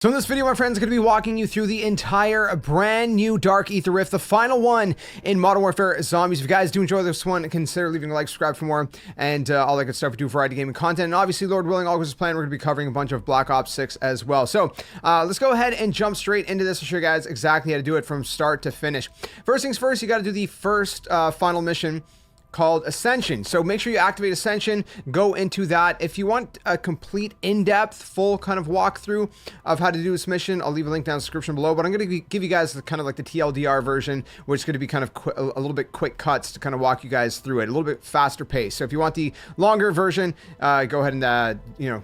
So in this video, my friends, I'm going to be walking you through the entire brand new Dark Aether Rift, the final one in Modern Warfare Zombies. If you guys do enjoy this one, consider leaving a like, subscribe for more, and all that good stuff. We do variety gaming content, and obviously, Lord willing, all goes as planned, we're going to be covering a bunch of Black Ops 6 as well. So let's go ahead and jump straight into this. I'll show you guys exactly how to do it from start to finish. First things first, you got to do the first final mission, called Ascension. So make sure you activate Ascension, go into that. If you want a complete in-depth, full kind of walkthrough of how to do this mission, I'll leave a link down in the description below, but I'm going to give you guys kind of like the TLDR version, which is going to be kind of a little bit quick cuts to kind of walk you guys through it, a little bit faster pace. So if you want the longer version, go ahead and,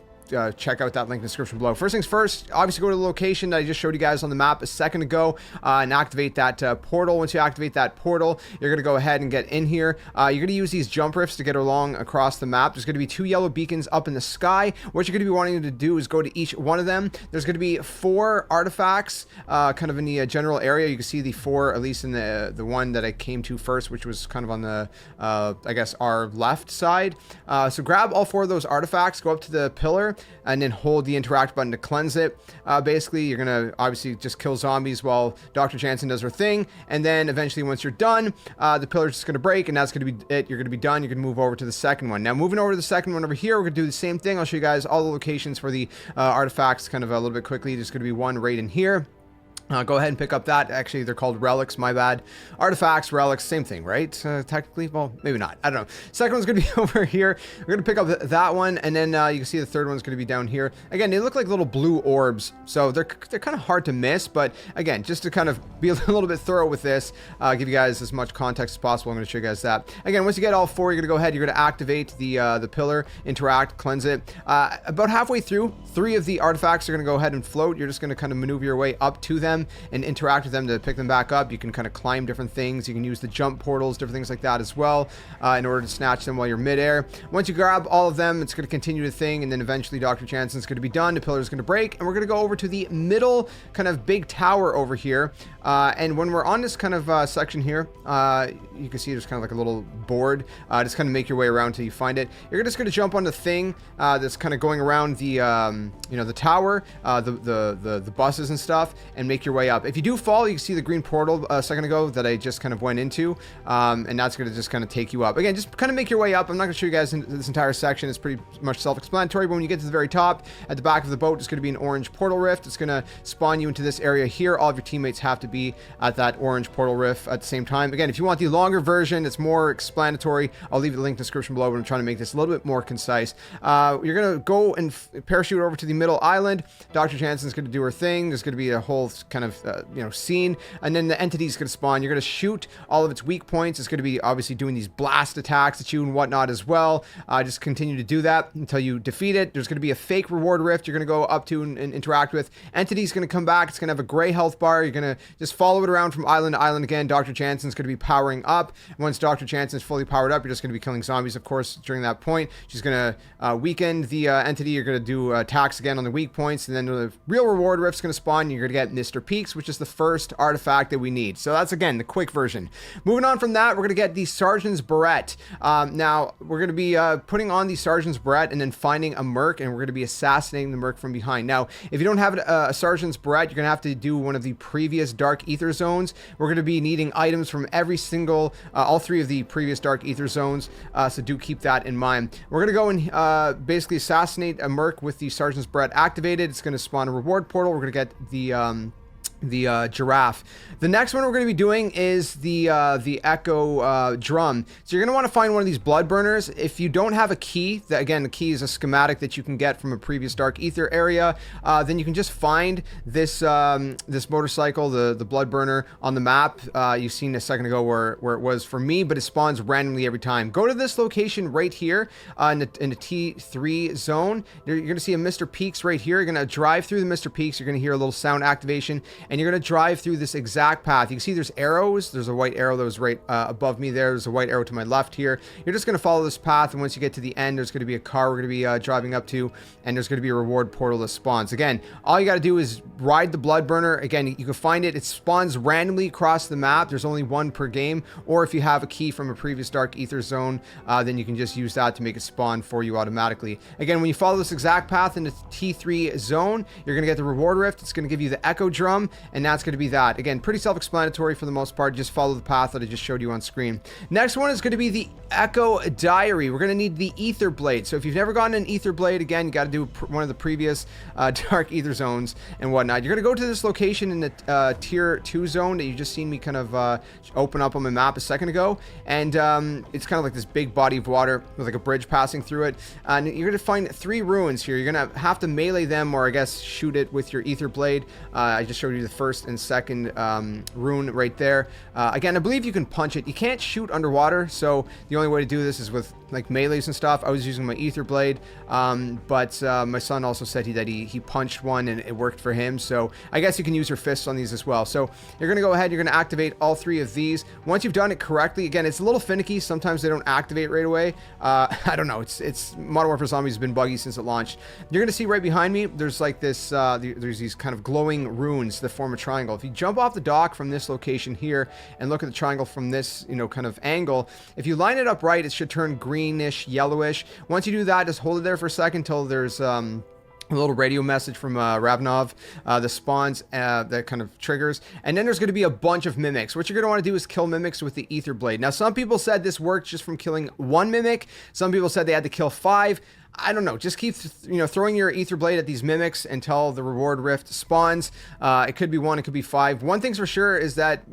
check out that link in the description below. First things first, obviously go to the location that I just showed you guys on the map a second ago and activate that portal. Once you activate that portal, you're going to go ahead and get in here. You're going to use these jump rifts to get along across the map. There's going to be 2 yellow beacons up in the sky. What you're going to be wanting to do is go to each one of them. There's going to be 4 artifacts kind of in the general area. You can see the 4, at least in the one that I came to first, which was kind of on the, I guess, our left side. So grab all 4 of those artifacts, go up to the pillar, and then hold the interact button to cleanse it. Basically, you're gonna obviously just kill zombies while Dr. Jansen does her thing, and then eventually once you're done, the pillar's just gonna break, and that's gonna be it. You're gonna be done. You can move over to the second one. Now, moving over to the second one over here, we're gonna do the same thing. I'll show you guys all the locations for the artifacts kind of a little bit quickly. There's gonna be one right in here. Go ahead and pick up that. Actually, they're called relics, my bad. Artifacts, relics, same thing, right? Technically, well, maybe not. I don't know. Second one's going to be over here. We're going to pick up that one, and then you can see the third one's going to be down here. Again, they look like little blue orbs, so they're kind of hard to miss, but again, just to kind of be a little bit thorough with this, give you guys as much context as possible, I'm going to show you guys that. Again, once you get all 4, you're going to go ahead, you're going to activate the pillar, interact, cleanse it. About halfway through, 3 of the artifacts are going to go ahead and float. You're just going to kind of maneuver your way up to them and interact with them to pick them back up. You can kind of climb different things. You can use the jump portals, different things like that as well, in order to snatch them while you're midair. Once you grab all of them, it's going to continue the thing, and then eventually Dr. Jansen's going to be done. The pillar is going to break, and we're going to go over to the middle kind of big tower over here. And when we're on this kind of section here, you can see there's kind of like a little board. Just kind of make your way around until you find it. You're just going to jump on the thing that's kind of going around the the tower, the buses and stuff, and make your way up. If you do fall, you can see the green portal a second ago that I just kind of went into, and that's going to just kind of take you up. Again, just kind of make your way up. I'm not going to show you guys this entire section. It's pretty much self-explanatory, but when you get to the very top, at the back of the boat, it's going to be an orange portal rift. It's going to spawn you into this area here. All of your teammates have to be at that orange portal rift at the same time. Again, if you want the longer version, it's more explanatory. I'll leave the link in the description below, but I'm trying to make this a little bit more concise. You're going to go and parachute over to the middle island. Dr. Jansen's going to do her thing. There's going to be a whole kind of scene, and then the entity is going to spawn. You're going to shoot all of its weak points. It's going to be obviously doing these blast attacks at you and whatnot as well. Just continue to do that until you defeat it. There's going to be a fake reward rift you're going to go up to and interact with. Entity's going to come back. It's going to have a gray health bar. You're going to just follow it around from island to island again. Dr. Jansen's going to be powering up. Once Dr. Jansen's fully powered up, you're just going to be killing zombies, of course, during that point. She's going to weaken the entity. You're going to do attacks again on the weak points, and then the real reward rift's going to spawn. You're going to get Mr. Peaks, which is the first artifact that we need. So that's, again, the quick version. Moving on from that, we're going to get the Sergeant's Beret. Now, we're going to be putting on the Sergeant's Beret and then finding a merc, and we're going to be assassinating the merc from behind. Now, if you don't have a Sergeant's Beret, you're going to have to do one of the previous Dark Aether zones. We're going to be needing items from every single, all 3 of the previous Dark Aether zones, so do keep that in mind. We're going to go and basically assassinate a merc with the Sergeant's Beret activated. It's going to spawn a reward portal. We're going to get the Giraffe. The next one we're going to be doing is the Echo drum. So you're going to want to find one of these blood burners. If you don't have a key, again, the key is a schematic that you can get from a previous Dark Aether area, then you can just find this this motorcycle, the blood burner, on the map. You've seen a second ago where it was for me, but it spawns randomly every time. Go to this location right here in the T3 zone. You're going to see a Mr. Peaks right here. You're going to drive through the Mr. Peaks. You're going to hear a little sound activation, and you're going to drive through this exact path. You can see there's arrows. There's a white arrow that was right above me there. There's a white arrow to my left here. You're just going to follow this path, and once you get to the end, there's going to be a car we're going to be driving up to, and there's going to be a reward portal that spawns. Again, all you got to do is ride the blood burner, again, you can find it. It spawns randomly across the map. There's only one per game. Or if you have a key from a previous Dark Aether zone, then you can just use that to make it spawn for you automatically. Again, when you follow this exact path in the T3 zone, you're going to get the reward rift. It's going to give you the echo drum, and that's going to be that. Again, pretty self-explanatory for the most part. Just follow the path that I just showed you on screen. Next one is going to be the Echo Diary. We're going to need the Aether Blade. So if you've never gotten an Aether Blade, again, you got to do one of the previous Dark Aether zones and whatnot. You're going to go to this location in the Tier 2 zone that you just seen me kind of open up on my map a second ago. And it's kind of like this big body of water with like a bridge passing through it. And you're going to find 3 ruins here. You're going to have to melee them, or I guess shoot it with your Aether Blade. I just showed you the first and second rune right there. Again, I believe you can punch it. You can't shoot underwater, so the only way to do this is with like melees and stuff. I was using my Aether Blade, but my son also said that he punched one and it worked for him. So I guess you can use your fists on these as well. So you're going to go ahead, you're going to activate all 3 of these. Once you've done it correctly, again, it's a little finicky. Sometimes they don't activate right away. I don't know. It's Modern Warfare Zombies has been buggy since it launched. You're going to see right behind me, there's like this, there's these kind of glowing runes that form a triangle. If you jump off the dock from this location here and look at the triangle from this, you know, kind of angle, if you line it up right, it should turn greenish, yellowish. Once you do that, just hold it there for a second until there's a little radio message from Ravnov that spawns, that kind of triggers. And then there's going to be a bunch of mimics. What you're going to want to do is kill mimics with the Aether Blade. Now, some people said this worked just from killing 1 mimic. Some people said they had to kill 5. I don't know. Just keep, throwing your Aether Blade at these mimics until the reward rift spawns. It could be 1, it could be 5. One thing's for sure is that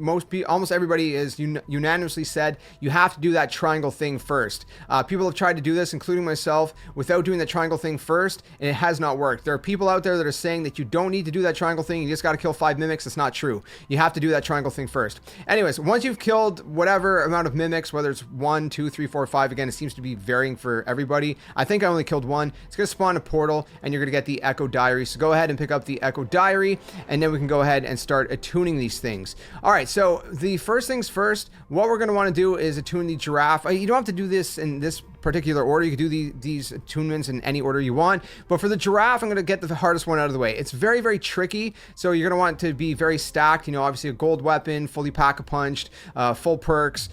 almost everybody is unanimously said you have to do that triangle thing first. People have tried to do this, including myself, without doing the triangle thing first, and it has not worked. There are people out there that are saying that you don't need to do that triangle thing. You just got to kill 5 mimics. That's not true. You have to do that triangle thing first. Anyways, once you've killed whatever amount of mimics, whether it's 1, 2, 3, 4, 5, again, it seems to be varying for everybody. I think I only killed 1. It's going to spawn a portal, and you're going to get the Echo Diary. So go ahead and pick up the Echo Diary, and then we can go ahead and start attuning these things. All right, so the first things first, what we're going to want to do is attune the Giraffe. You don't have to do this in this particular order. You can do these attunements in any order you want, but for the Giraffe, I'm going to get the hardest one out of the way. It's very, very tricky, so you're going to want to be very stacked. Obviously a gold weapon, fully pack-a-punched, full perks,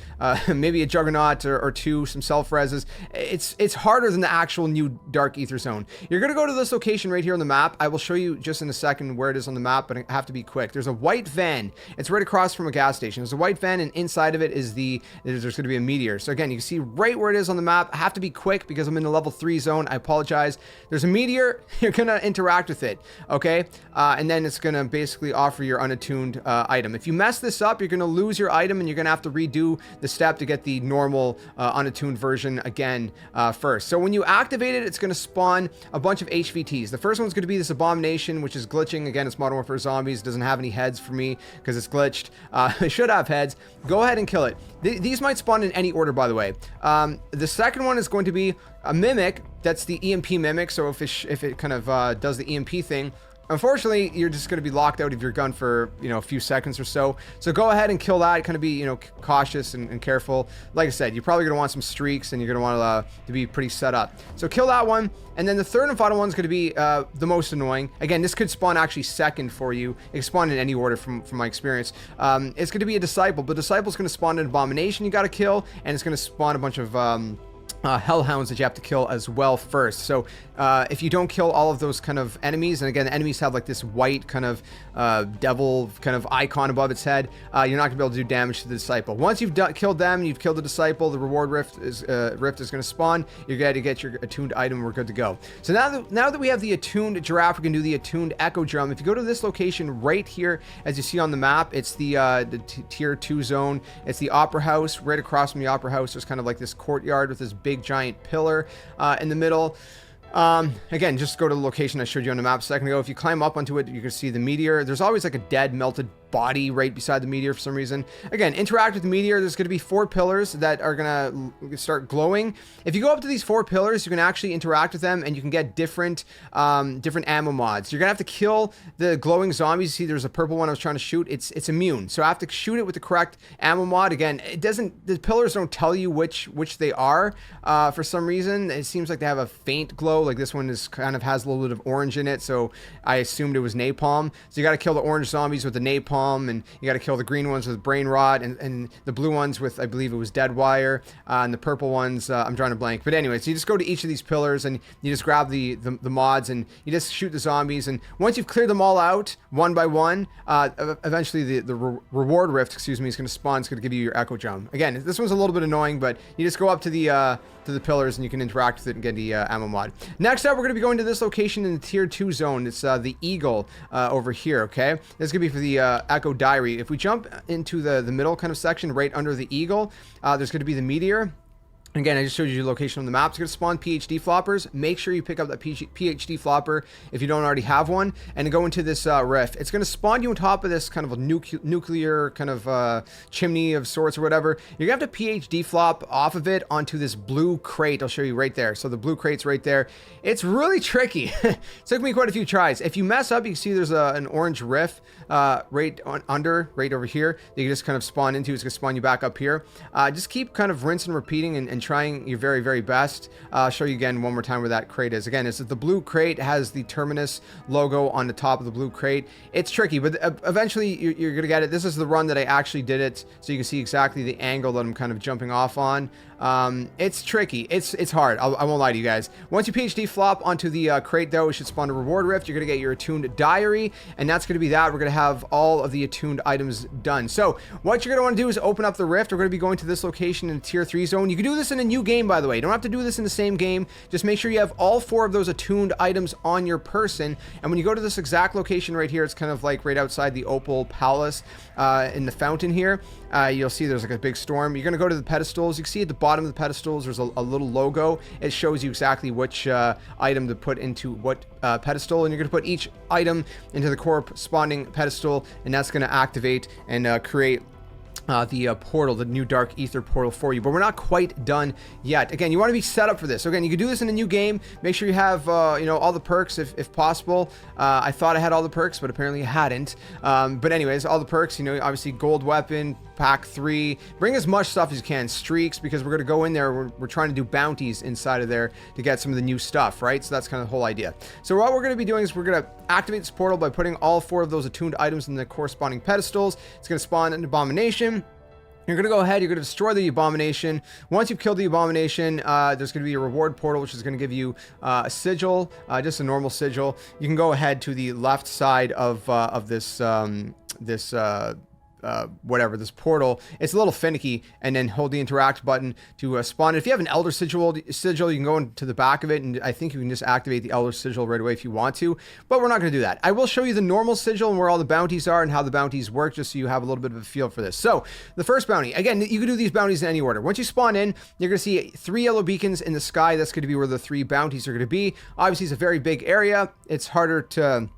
maybe a Juggernaut or 2, some self-reses. It's harder than the actual new Dark Aether zone. You're going to go to this location right here on the map. I will show you just in a second where it is on the map, but I have to be quick. There's a white van. It's right across from a gas station. There's a white van, and inside of it is there's going to be a meteor. So again, you can see right where it is on the map. I have to be quick because I'm in the level 3 zone. I apologize. There's a meteor. You're going to interact with it, okay? And then it's going to basically offer your unattuned item. If you mess this up, you're going to lose your item, and you're going to have to redo the step to get the normal unattuned version again first. So when you activate it, it's going to spawn a bunch of HVTs. The first one's going to be this abomination, which is glitching. Again, it's Modern Warfare Zombies. It doesn't have any heads for me because it's glitched. It should have heads. Go ahead and kill it. These might spawn in any order, by the way. The second one is going to be a mimic. That's the EMP mimic. So if it kind of does the EMP thing, unfortunately, you're just going to be locked out of your gun for, a few seconds or so. So go ahead and kill that. Kind of be, cautious and careful. Like I said, you're probably going to want some streaks, and you're going to want to be pretty set up. So kill that one. And then the third and final one is going to be the most annoying. Again, this could spawn actually second for you. It can spawn in any order from my experience. It's going to be a Disciple. But Disciple's going to spawn an Abomination you got to kill, and it's going to spawn a bunch of hellhounds that you have to kill as well first. So if you don't kill all of those kind of enemies, and again, the enemies have like this white kind of devil kind of icon above its head, you're not gonna be able to do damage to the Disciple. Once you've killed them, you've killed the Disciple, the reward rift is going to spawn. You're going to get your attuned item. We're good to go. So now that we have the attuned Giraffe, we can do the attuned Echo Drum. If you go to this location right here, as you see on the map, it's the tier 2 zone. It's the Opera House. Right across from the Opera House, there's kind of like this courtyard with this big giant pillar in the middle. Again, just go to the location I showed you on the map a second ago. If you climb up onto it, you can see the meteor. There's always like a dead melted body right beside the meteor for some reason. Again, interact with the meteor. There's going to be 4 pillars that are going to start glowing. If you go up to these 4 pillars, you can actually interact with them and you can get different ammo mods. You're going to have to kill the glowing zombies. See, there's a purple one I was trying to shoot. It's immune. So I have to shoot it with the correct ammo mod. Again, the pillars don't tell you which they are for some reason. It seems like they have a faint glow. Like this one kind of has a little bit of orange in it. So I assumed it was napalm. So you got to kill the orange zombies with the napalm, and you got to kill the green ones with brain rot, and the blue ones with, I believe it was dead wire, and the purple ones, I'm drawing a blank. But anyway, so you just go to each of these pillars and you just grab the mods and you just shoot the zombies. And once you've cleared them all out one by one, eventually the reward rift, excuse me, is going to spawn. It's going to give you your echo jump. Again, this one's a little bit annoying, but you just go up to the pillars and you can interact with it and get the ammo mod. Next up, we're going to be going to this location in the tier 2 zone. It's the eagle over here. Okay, this is going to be for the echo diary. If we jump into the middle kind of section right under the eagle, there's going to be the meteor. Again, I just showed you the location on the map. It's going to spawn PhD floppers. Make sure you pick up that PhD flopper if you don't already have one, and go into this rift. It's going to spawn you on top of this kind of a nuclear kind of chimney of sorts or whatever. You're going to have to PhD flop off of it onto this blue crate. I'll show you right there. So the blue crate's right there. It's really tricky. It took me quite a few tries. If you mess up, you can see there's an orange rift right over here that you can just kind of spawn into. It's going to spawn you back up here. Just keep kind of rinsing and repeating and trying your very, very best. I'll show you again one more time where that crate is. Again, it's the blue crate has the Terminus logo on the top of the blue crate. It's tricky, but eventually you're going to get it. This is the run that I actually did it, so you can see exactly the angle that I'm kind of jumping off on. It's tricky. It's hard. I won't lie to you guys. Once you PhD flop onto the crate, though, it should spawn a reward rift. You're going to get your attuned diary, and that's going to be that. We're going to have all of the attuned items done. So what you're going to want to do is open up the rift. We're going to be going to this location in the tier 3 zone. You can do this in a new game, by the way. You don't have to do this in the same game. Just make sure you have all 4 of those attuned items on your person. And when you go to this exact location right here, it's kind of like right outside the Opal Palace in the fountain here. You'll see there's like a big storm. You're going to go to the pedestals. You can see at the bottom of the pedestals, there's a little logo. It shows you exactly which item to put into what pedestal. And you're going to put each item into the corresponding pedestal. And that's going to activate and create the portal, the new dark ether portal for you. But we're not quite done yet. Again, you want to be set up for this. Again, you can do this in a new game. Make sure you have all the perks if possible. I thought I had all the perks, but apparently I hadn't. But anyways, all the perks, obviously gold weapon, pack 3. Bring as much stuff as you can. Streaks, because we're going to go in there. We're trying to do bounties inside of there to get some of the new stuff, right? So that's kind of the whole idea. So what we're going to be doing is we're going to activate this portal by putting all 4 of those attuned items in the corresponding pedestals. It's going to spawn an abomination. You're going to go ahead, you're going to destroy the abomination. Once you've killed the abomination, there's going to be a reward portal, which is going to give you a sigil, just a normal sigil. You can go ahead to the left side of this this portal. It's a little finicky, and then hold the interact button to spawn it. If you have an elder sigil, you can go into the back of it, and I think you can just activate the elder sigil right away if you want to, but we're not going to do that. I will show you the normal sigil and where all the bounties are and how the bounties work, just so you have a little bit of a feel for this. So the first bounty, again, you can do these bounties in any order. Once you spawn in, you're going to see 3 yellow beacons in the sky. That's going to be where the 3 bounties are going to be. Obviously, it's a very big area. It's harder to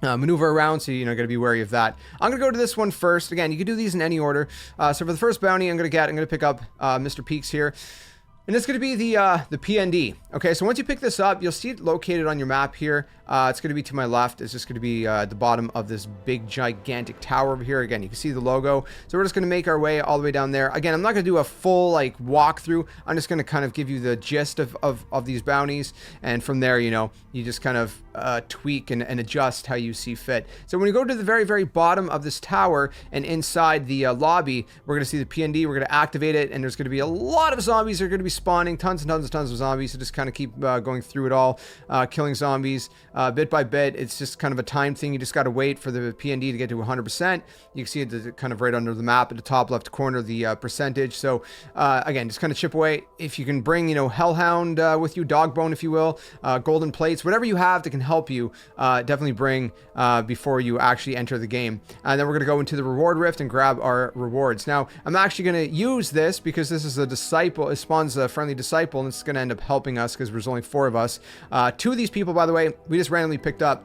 maneuver around, so got to be wary of that. I'm gonna go to this one first. Again, you can do these in any order. So for the first bounty, I'm gonna pick up Mr. Peaks here. And it's going to be the PND. Okay, so once you pick this up, you'll see it located on your map here. It's going to be to my left. It's just going to be the bottom of this big, gigantic tower over here. Again, you can see the logo. So we're just going to make our way all the way down there. Again, I'm not going to do a full walkthrough. I'm just going to kind of give you the gist of these bounties. And from there, you just kind of tweak and adjust how you see fit. So when you go to the very, very bottom of this tower and inside the lobby, we're going to see the PND. We're going to activate it, and there's going to be a lot of zombies that are going to be spawning, tons and tons of zombies. So just kind of keep going through it all, killing zombies bit by bit. It's just kind of a time thing. You just got to wait for the PND to get to 100%. You can see it kind of right under the map at the top left corner, the percentage. So again, just kind of chip away. If you can bring, Hellhound with you, Dogbone, if you will, golden plates, whatever you have that can help you, definitely bring before you actually enter the game. And then we're going to go into the reward rift and grab our rewards. Now, I'm actually going to use this because this is a disciple. It spawns a friendly disciple, and it's going to end up helping us because there's only 4 of us. 2 of these people, by the way, we just randomly picked up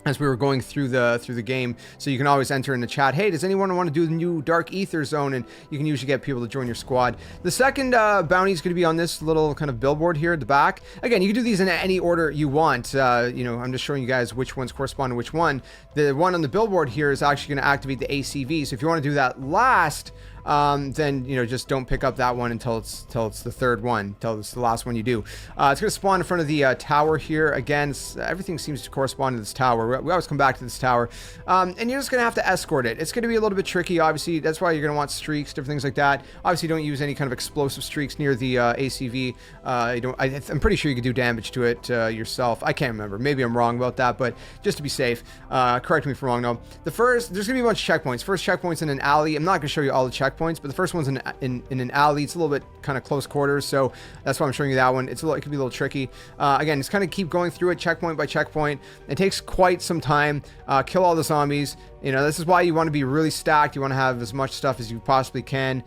as we were going through the game. So you can always enter in the chat, hey, does anyone want to do the new Dark Aether zone? And you can usually get people to join your squad. The second bounty is going to be on this little kind of billboard here at the back. Again, you can do these in any order you want. You know, I'm just showing you guys which ones correspond to which one. The one on the billboard here is actually going to activate the ACV. So if you want to do that last, then, you know, just don't pick up that one until it's the third one, until it's the last one you do. It's going to spawn in front of the tower here. Again, everything seems to correspond to this tower. We always come back to this tower. And you're just going to have to escort it. It's going to be a little bit tricky, obviously. That's why you're going to want streaks, different things like that. Obviously, don't use any kind of explosive streaks near the ACV. I'm pretty sure you could do damage to it yourself. I can't remember. Maybe I'm wrong about that, but just to be safe, correct me if I'm wrong, though. There's going to be a bunch of checkpoints. First checkpoint's in an alley. I'm not going to show you all the checkpoints, but the first one's in an alley. It's a little bit kind of close quarters, so that's why I'm showing you that one. It could be a little tricky. Again, just kind of keep going through it checkpoint by checkpoint. It takes quite some time. Kill all the zombies. You know, this is why you want to be really stacked. You want to have as much stuff as you possibly can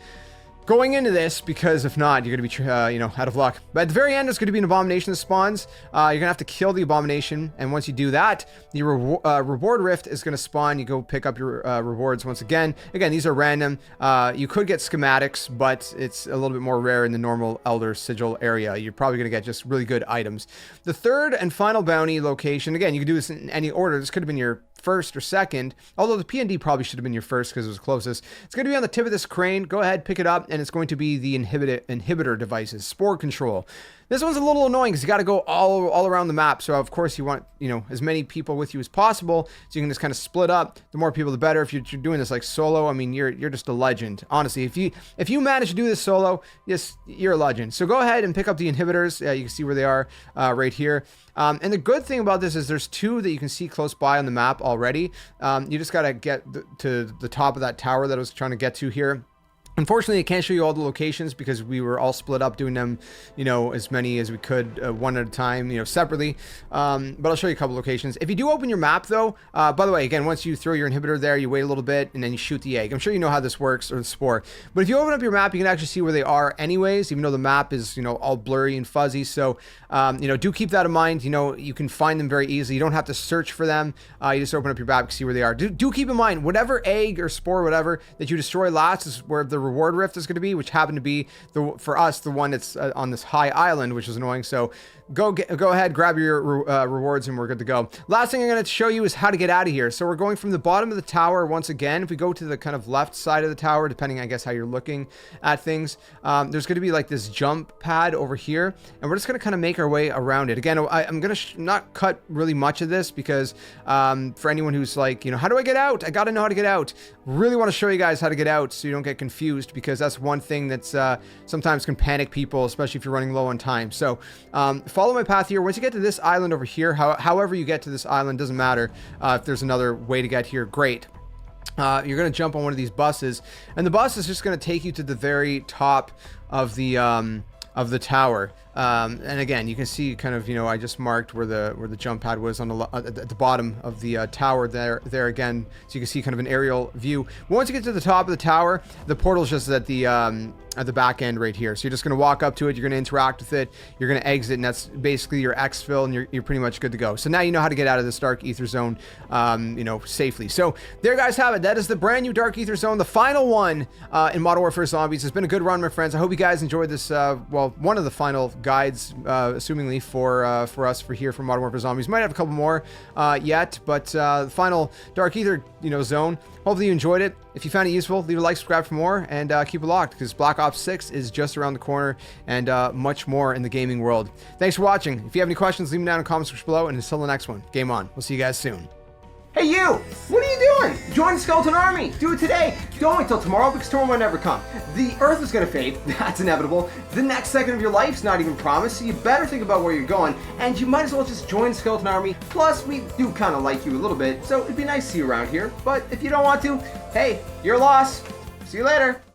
going into this, because if not, you're going to be, you know, out of luck. But at the very end, there's going to be an abomination that spawns. You're going to have to kill the abomination, and once you do that, the reward rift is going to spawn. You go pick up your rewards once again. Again, these are random. You could get schematics, but it's a little bit more rare in the normal Elder Sigil area. You're probably going to get just really good items. The third and final bounty location, again, you can do this in any order. This could have been your first or second, although the PND probably should have been your first because it was closest. It's going to be on the tip of this crane. Go ahead, pick it up, and it's going to be the inhibitor devices, spore control. This one's a little annoying because you got to go all around the map. So of course you want, you know, as many people with you as possible, so you can just kind of split up. The more people, the better. If you're doing this like solo, I mean, you're just a legend. Honestly, if you manage to do this solo, yes, you're a legend. So go ahead and pick up the inhibitors. You can see where they are right here. And the good thing about this is there's two that you can see close by on the map already. You just got to get to the top of that tower that I was trying to get to here. Unfortunately, I can't show you all the locations because we were all split up doing them, you know, as many as we could, one at a time, you know, separately. But I'll show you a couple locations. If you do open your map, though, by the way, again, once you throw your inhibitor there, you wait a little bit and then you shoot the egg. I'm sure you know how this works, or the spore. But if you open up your map, you can actually see where they are anyways, even though the map is, you know, all blurry and fuzzy. So, you know, do keep that in mind. You know, you can find them very easily. You don't have to search for them. You just open up your map and see where they are. Do keep in mind, whatever egg or spore, whatever, that you destroy last is where the reward rift is going to be, which happened to be for us the one that's on this high island, which is annoying. So go ahead, grab your rewards, and we're good to go. Last thing I'm going to show you is how to get out of here. So we're going from the bottom of the tower once again. If we go to the kind of left side of the tower, depending, I guess, how you're looking at things, there's going to be like this jump pad over here, and we're just going to kind of make our way around it. Again, I'm going to not cut really much of this because for anyone who's like, you know, how do I get out? I got to know how to get out. Really want to show you guys how to get out so you don't get confused, because that's one thing that's sometimes can panic people, especially if you're running low on time. So follow my path here. Once you get to this island over here, however you get to this island, doesn't matter. If there's another way to get here, great. You're going to jump on one of these buses, and the bus is just going to take you to the very top of the tower. And again, you can see kind of, you know, I just marked where the jump pad was on at the bottom of the tower there again, so you can see kind of an aerial view. Once you get to the top of the tower, the portal's just at the back end right here. So you're just going to walk up to it, you're going to interact with it, you're going to exit, and that's basically your exfil, and you're pretty much good to go. So now you know how to get out of this Dark Aether zone, you know, safely. So there, guys, have it. That is the brand new Dark Aether zone, the final one in Modern Warfare Zombies. It's been a good run, my friends. I hope you guys enjoyed this, well, one of the final guides, assumingly for us here from Modern Warfare Zombies. Might have a couple more yet, but the final Dark Aether, you know, zone. Hopefully you enjoyed it. If you found it useful, leave a like, subscribe for more, and keep it locked, because Black Ops 6 is just around the corner, and much more in the gaming world. Thanks for watching. If you have any questions, leave them down in the comments section below, and until the next one, game on. We'll see you guys soon. Hey you! What are you doing? Join the Skeleton Army! Do it today! Don't wait till tomorrow, because tomorrow might never come. The Earth is gonna fade, that's inevitable. The next second of your life's not even promised, so you better think about where you're going, and you might as well just join the Skeleton Army. Plus, we do kind of like you a little bit, so it'd be nice to see you around here. But if you don't want to, hey, your loss. See you later!